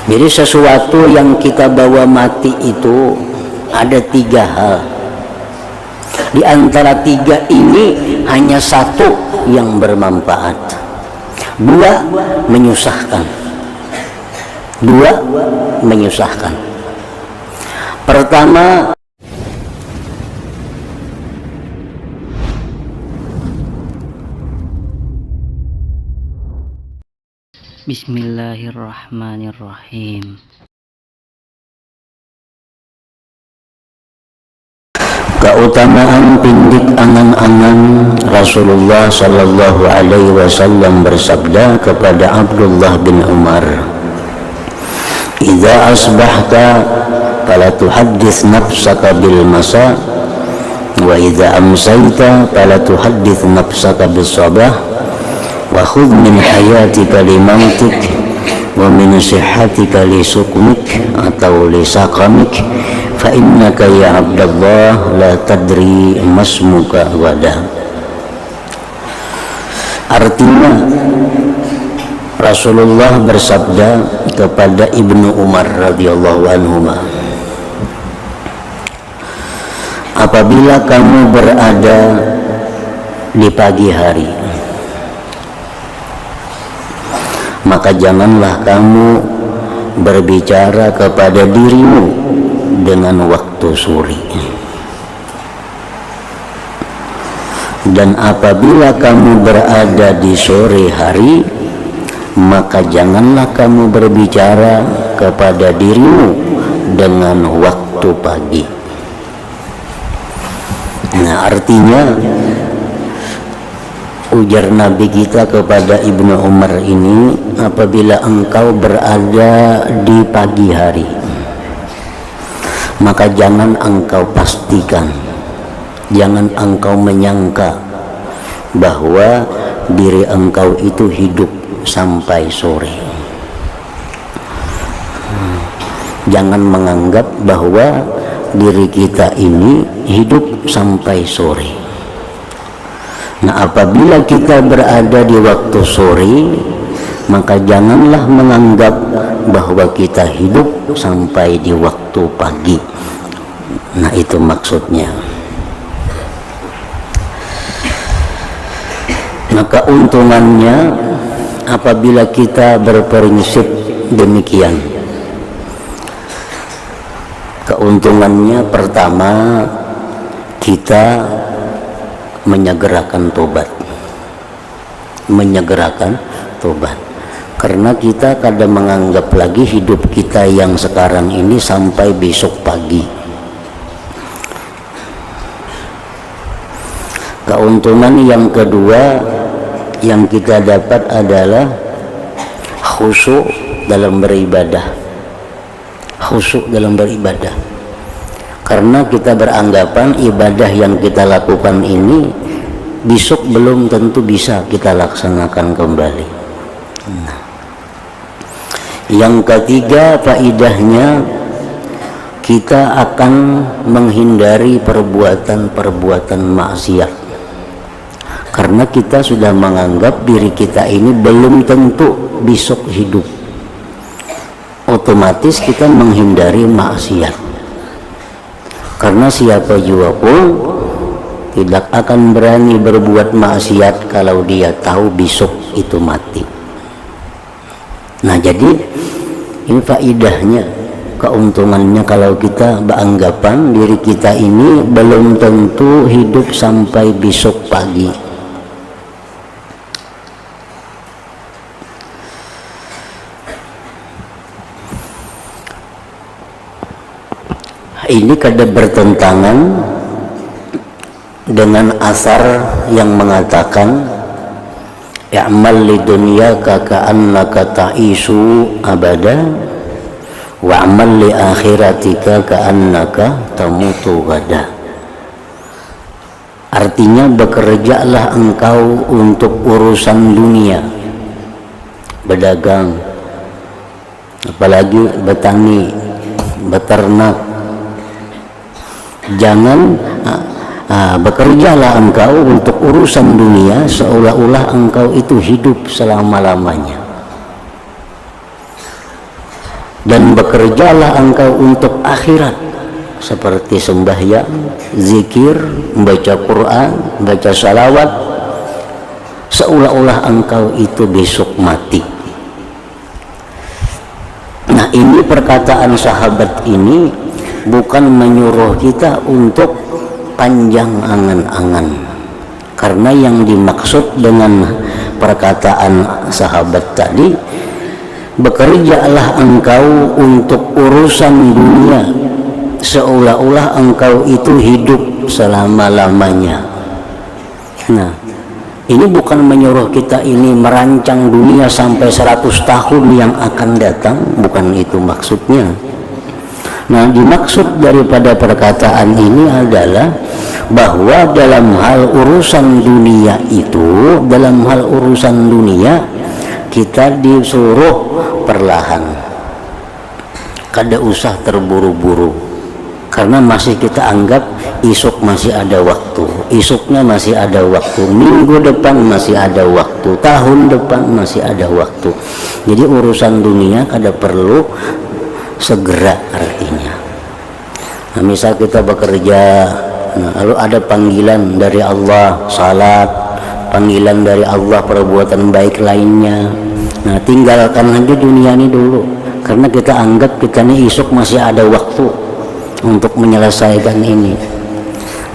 Jadi sesuatu yang kita bawa mati itu ada 3 hal. Di antara 3 ini hanya 1 yang bermanfaat, 2 menyusahkan. Pertama, Bismillahirrahmanirrahim. keutamaan pindik angan-angan. Rasulullah sallallahu alaihi wasallam bersabda kepada Abdullah bin Umar, "Idza asbahta fala tuhaddits nafsaka bil masa wa idza amsayta fala tuhaddits nafsaka bis sabah wa khudh min hayatika li mautik wa min sihhatika li sukmik atau li saqamik fa innaka ya Abdullah la tadri masmuka ghadan." Artinya Rasulullah bersabda kepada Ibnu Umar radhiyallahu anhu, apabila kamu berada di pagi hari, maka janganlah kamu berbicara kepada dirimu dengan waktu sore. Dan apabila kamu berada di sore hari, maka janganlah kamu berbicara kepada dirimu dengan waktu pagi. Nah, artinya ujar Nabi kita kepada Ibnu Umar ini, apabila engkau berada di pagi hari, maka jangan engkau pastikan, jangan engkau menyangka bahwa diri engkau itu hidup sampai sore. Jangan menganggap bahwa diri kita ini hidup sampai sore. Nah, apabila kita berada di waktu sore, maka janganlah menganggap bahwa kita hidup sampai di waktu pagi. Nah, itu maksudnya. Nah, keuntungannya apabila kita berprinsip demikian. Keuntungannya pertama, kita menyegerakan tobat. Karena kita kadang menganggap lagi hidup kita yang sekarang ini sampai besok pagi. Keuntungan yang kedua yang kita dapat adalah khusyuk dalam beribadah. Karena kita beranggapan ibadah yang kita lakukan ini besok belum tentu bisa kita laksanakan kembali. Nah, yang ketiga faidahnya, kita akan menghindari perbuatan-perbuatan maksiat. Karena kita sudah menganggap diri kita ini belum tentu besok hidup, otomatis kita menghindari maksiat. Karena siapa juga pun tidak akan berani berbuat maksiat kalau dia tahu besok itu mati. Nah, jadi ini faidahnya, keuntungannya kalau kita beranggapan diri kita ini belum tentu hidup sampai besok pagi. Ini kadang bertentangan dengan asar yang mengatakan, i'mal li dunyaka ka'annaka ta'isu abada wa'mal li akhiratika ka'annaka tamutu gada. Artinya, bekerjalah engkau untuk urusan dunia, berdagang, apalagi bertani, beternak. Jangan bekerjalah engkau untuk urusan dunia seolah-olah engkau itu hidup selama-lamanya. dan bekerjalah engkau untuk akhirat, seperti sembahyang, zikir, membaca Quran, baca salawat, seolah-olah engkau itu besok mati. Nah, ini perkataan sahabat ini bukan menyuruh kita untuk panjang angan-angan, karena yang dimaksud dengan perkataan sahabat tadi, bekerjalah engkau untuk urusan dunia seolah-olah engkau itu hidup selama-lamanya. Nah, ini bukan menyuruh kita ini merancang dunia sampai 100 tahun yang akan datang, bukan itu maksudnya. Nah, dimaksud daripada perkataan ini adalah bahwa dalam hal urusan dunia itu, dalam hal urusan dunia kita disuruh perlahan, kada usah terburu-buru, karena masih kita anggap isuk masih ada waktu, isuknya masih ada waktu, minggu depan masih ada waktu, tahun depan masih ada waktu. Jadi urusan dunia kada perlu segera artinya. Nah, misal kita bekerja, nah, lalu ada panggilan dari Allah salat, panggilan dari Allah perbuatan baik lainnya, nah tinggalkan aja dunia ini dulu, karena kita anggap kita ini esok masih ada waktu untuk menyelesaikan ini.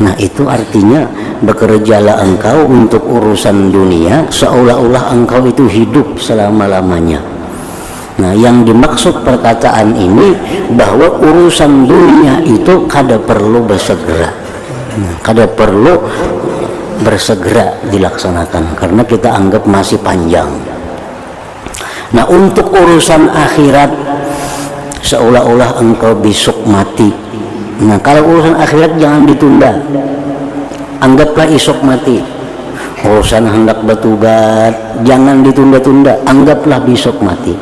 Nah, itu artinya bekerjalah engkau untuk urusan dunia seolah-olah engkau itu hidup selama-lamanya. Nah, yang dimaksud perkataan ini bahwa urusan dunia itu kada perlu bersegera, kada perlu bersegera dilaksanakan, karena kita anggap masih panjang. Nah, untuk urusan akhirat seolah-olah engkau besok mati. Nah, kalau urusan akhirat jangan ditunda, anggaplah esok mati. Urusan hendak bertobat jangan ditunda-tunda, anggaplah besok mati.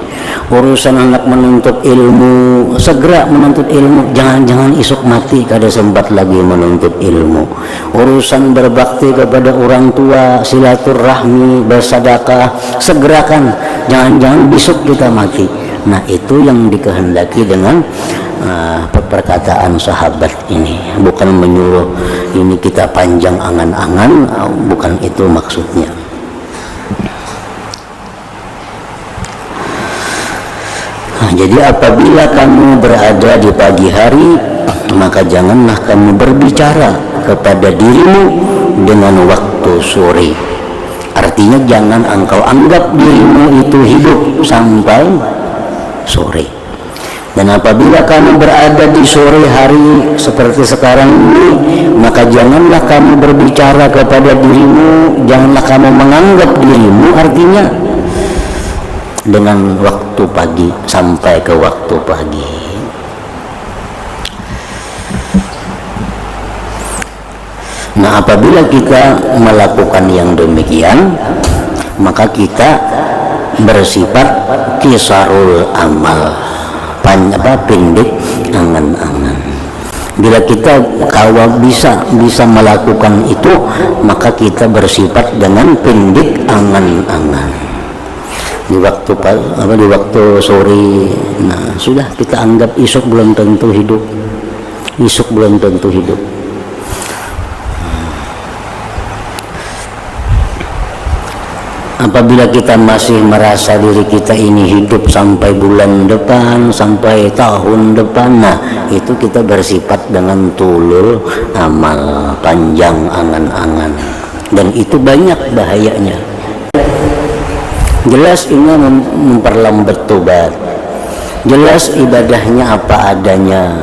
Urusan hendak menuntut ilmu, segera menuntut ilmu, jangan esok mati kada sempat lagi menuntut ilmu. Urusan berbakti kepada orang tua, silaturahmi, bersedekah, segerakan, jangan besok kita mati. Nah, itu yang dikehendaki dengan perkataan sahabat ini, bukan menyuruh ini kita panjang angan-angan, bukan itu maksudnya. Nah, jadi apabila kamu berada di pagi hari, maka janganlah kamu berbicara kepada dirimu dengan waktu sore. Artinya jangan engkau anggap dirimu itu hidup sampai sore. Dan apabila kamu berada di sore hari seperti sekarang ini, maka janganlah kamu berbicara kepada dirimu, janganlah kamu menganggap dirimu, artinya dengan waktu pagi sampai ke waktu pagi. Nah, apabila kita melakukan yang demikian, maka kita bersifat kisarul amal, pendek angan-angan. Bila kita kalau bisa melakukan itu, maka kita bersifat dengan pendek angan-angan. Di waktu sore, nah sudah kita anggap esok belum tentu hidup, esok belum tentu hidup. Apabila kita masih merasa diri kita ini hidup sampai bulan depan, sampai tahun depan, nah itu kita bersifat dengan tulul amal, panjang angan-angan, dan itu banyak bahayanya. Jelas ini memperlambat tobat, jelas ibadahnya apa adanya,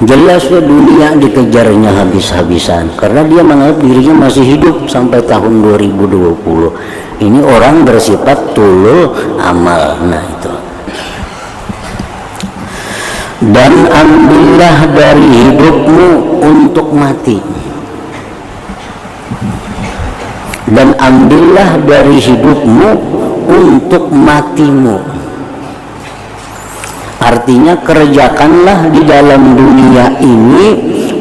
jelas dunia dikejarnya habis-habisan, karena dia menganggap dirinya masih hidup sampai tahun 2020. Ini orang bersifat tulul amal. Nah itu. Dan ambillah dari hidupmu untuk mati, dan ambillah dari hidupmu untuk matimu. Artinya kerjakanlah di dalam dunia ini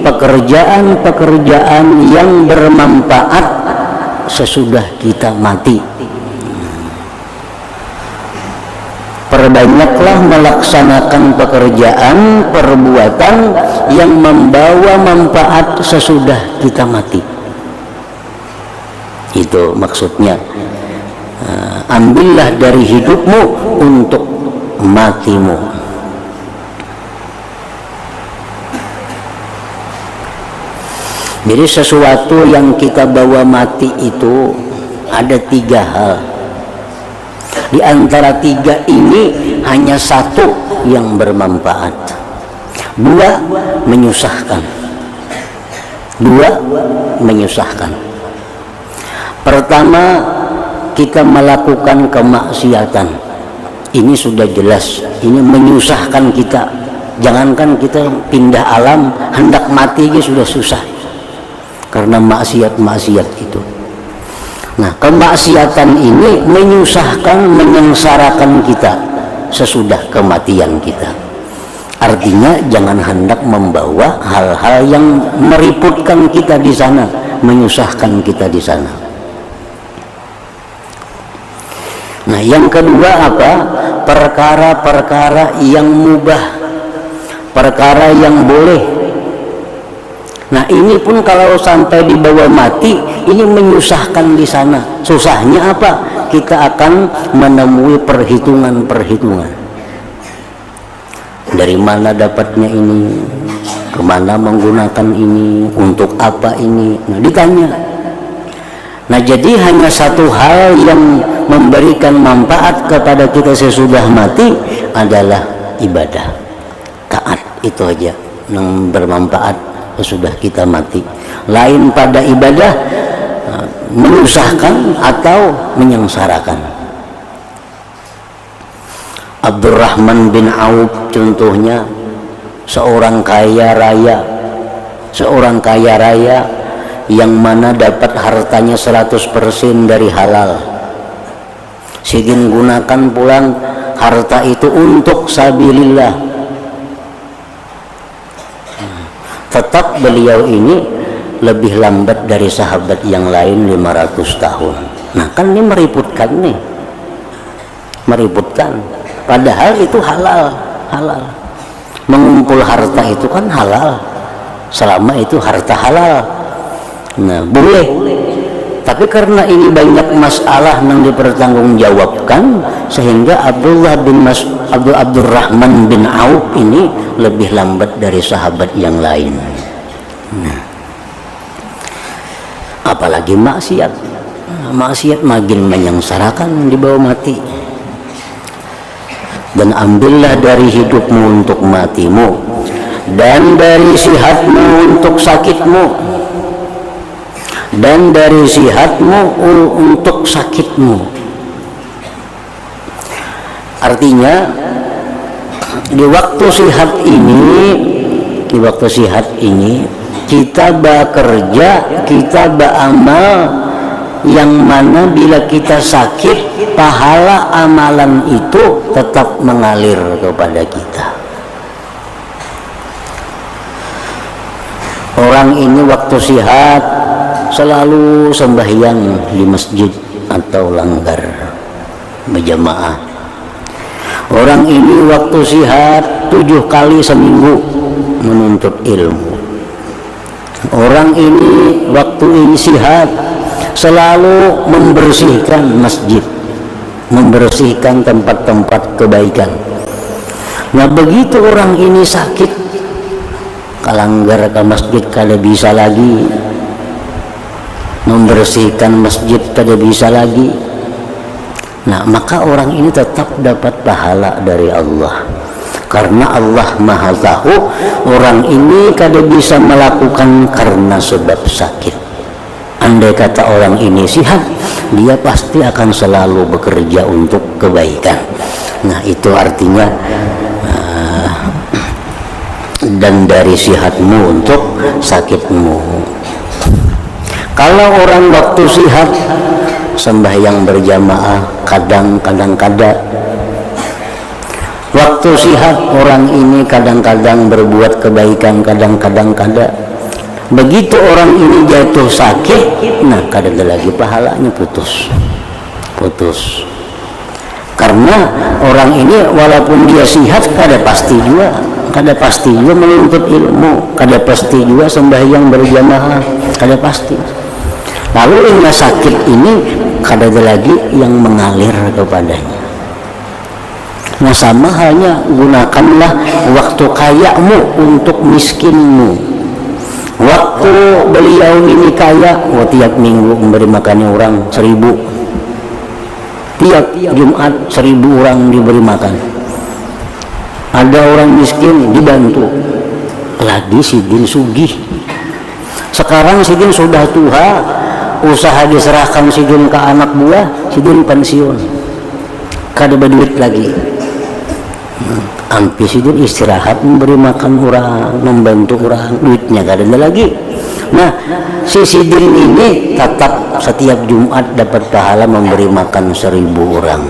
pekerjaan-pekerjaan yang bermanfaat sesudah kita mati. Perbanyaklah melaksanakan pekerjaan, perbuatan yang membawa manfaat sesudah kita mati. Itu maksudnya. Ambillah dari hidupmu untuk matimu. Jadi sesuatu yang kita bawa mati itu ada 3 hal. Di antara 3 ini hanya 1 yang bermanfaat, 2 menyusahkan. 2 menyusahkan. Pertama, kita melakukan kemaksiatan. Ini sudah jelas, ini menyusahkan kita. Jangankan kita pindah alam, hendak mati sudah susah karena maksiat-maksiat itu. Nah, kemaksiatan ini menyusahkan, menyengsarakan kita sesudah kematian kita. Artinya jangan hendak membawa hal-hal yang meributkan kita di sana, menyusahkan kita di sana. Nah, yang kedua apa? Perkara-perkara yang mubah, perkara yang boleh. Nah, ini pun kalau sampai dibawa mati, ini menyusahkan di sana. Susahnya apa? Kita akan menemui perhitungan-perhitungan. Dari mana dapatnya ini? Kemana menggunakan ini? Untuk apa ini? Nah, ditanya. Nah, jadi hanya 1 hal yang memberikan manfaat kepada kita sesudah mati adalah ibadah. Taat, itu aja yang bermanfaat sudah kita mati. Lain pada ibadah menyusahkan atau menyengsarakan. Abdurrahman bin Auf contohnya seorang kaya raya yang mana dapat hartanya 100% dari halal. Sidin gunakan pulang harta itu untuk sabilillah. Tetap beliau ini lebih lambat dari sahabat yang lain 500 tahun. Nah, kan ini meributkan nih. Meributkan. Padahal itu halal. Mengumpul harta itu kan halal. Selama itu harta halal. Nah, boleh. Tapi karena ini banyak masalah yang dipertanggungjawabkan, sehingga Abdurrahman bin Auf ini lebih lambat dari sahabat yang lain. Nah, apalagi maksiat. Maksiat makin menyengsarakan di bawah mati. Dan ambillah dari hidupmu untuk matimu, dan dari sihatmu untuk sakitmu, dan dari sihatmu untuk sakitmu. Artinya di waktu sihat ini kita bekerja, kita beramal yang mana bila kita sakit, pahala amalan itu tetap mengalir kepada kita. Orang ini waktu sihat selalu sembahyang di masjid atau langgar berjamaah. Orang ini waktu sihat 7 kali seminggu menuntut ilmu. Orang ini waktu ini sihat selalu membersihkan masjid, membersihkan tempat-tempat kebaikan. Nah, begitu orang ini sakit, kalanggar ke masjid kada bisa lagi, membersihkan masjid kada bisa lagi. Nah, maka orang ini tetap dapat pahala dari Allah, karena Allah Maha Tahu orang ini kada bisa melakukan karena sebab sakit. Andai kata orang ini sehat, dia pasti akan selalu bekerja untuk kebaikan. Nah, itu artinya dan dari sihatmu untuk sakitmu. Kalau orang waktu sihat sembahyang berjamaah kadang-kadang kada. Waktu sihat orang ini kadang-kadang berbuat kebaikan, kadang-kadang kada. Begitu orang ini jatuh sakit, nah kada ada lagi pahalanya, putus. Karena orang ini walaupun dia sihat kada pasti juga menuntut ilmu, kada pasti juga sembahyang berjamaah, kada pasti. Lalu yang sakit ini kada ada lagi yang mengalir kepadanya. Nah, sama halnya gunakanlah waktu kayamu untuk miskinmu. Waktu beliau ini kaya, tiap minggu memberi makannya orang 1000. Tiap Jumat 1000 orang diberi makan. Ada orang miskin dibantu. Lagi sidin sugih. Sekarang sidin sudah tua, usaha diserahkan sidin ke anak buah, sidin pensiun. Kada berduit lagi. Ampi sidin istirahat memberi makan orang, membantu orang, duitnya kada ada lagi. Nah, si sidin ini tetap setiap Jumat dapat pahala memberi makan 1000 orang.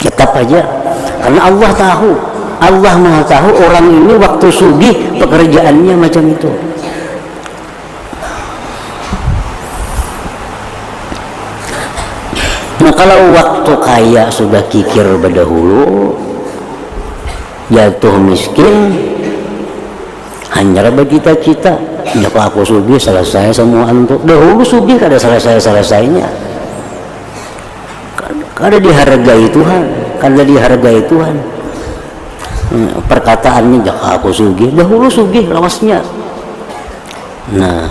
Tetap aja, karena Allah tahu, Allah Maha tahu orang ini waktu sugih pekerjaannya macam itu. Nah, kalau waktu kaya sudah kikir berdahulu, jatuh miskin, hanya bagi kita, ya kalau aku sugih selesai semua antuk. Dahulu sugih kada selesainya, kada dihargai Tuhan, perkataannya jaka aku sugih, dahulu sugih lawasnya. Nah,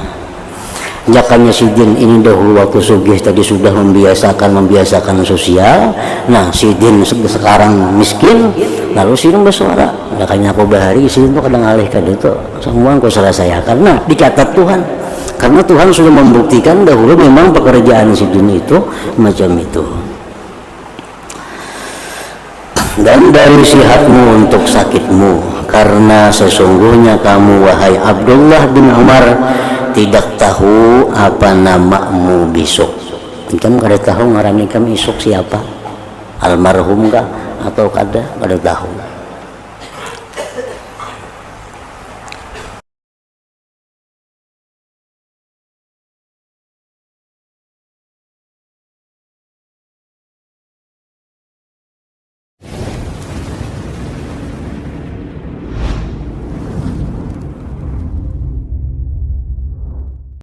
jakanya sidin ini dahulu waktu sugih tadi sudah membiasakan sosial. Nah, sidin sekarang miskin, lalu sidin bersuara, jakanya aku bahari, sidin itu kadang alihkan itu semua aku selesai, karena dicatat Tuhan, karena Tuhan sudah membuktikan dahulu memang pekerjaan sidin itu macam itu. Dan dari sihatmu untuk sakitmu, karena sesungguhnya kamu wahai Abdullah bin Umar tidak tahu apa namamu besok. Kamu kada tahu ngarani kami esok siapa, almarhum kah atau kada tahu.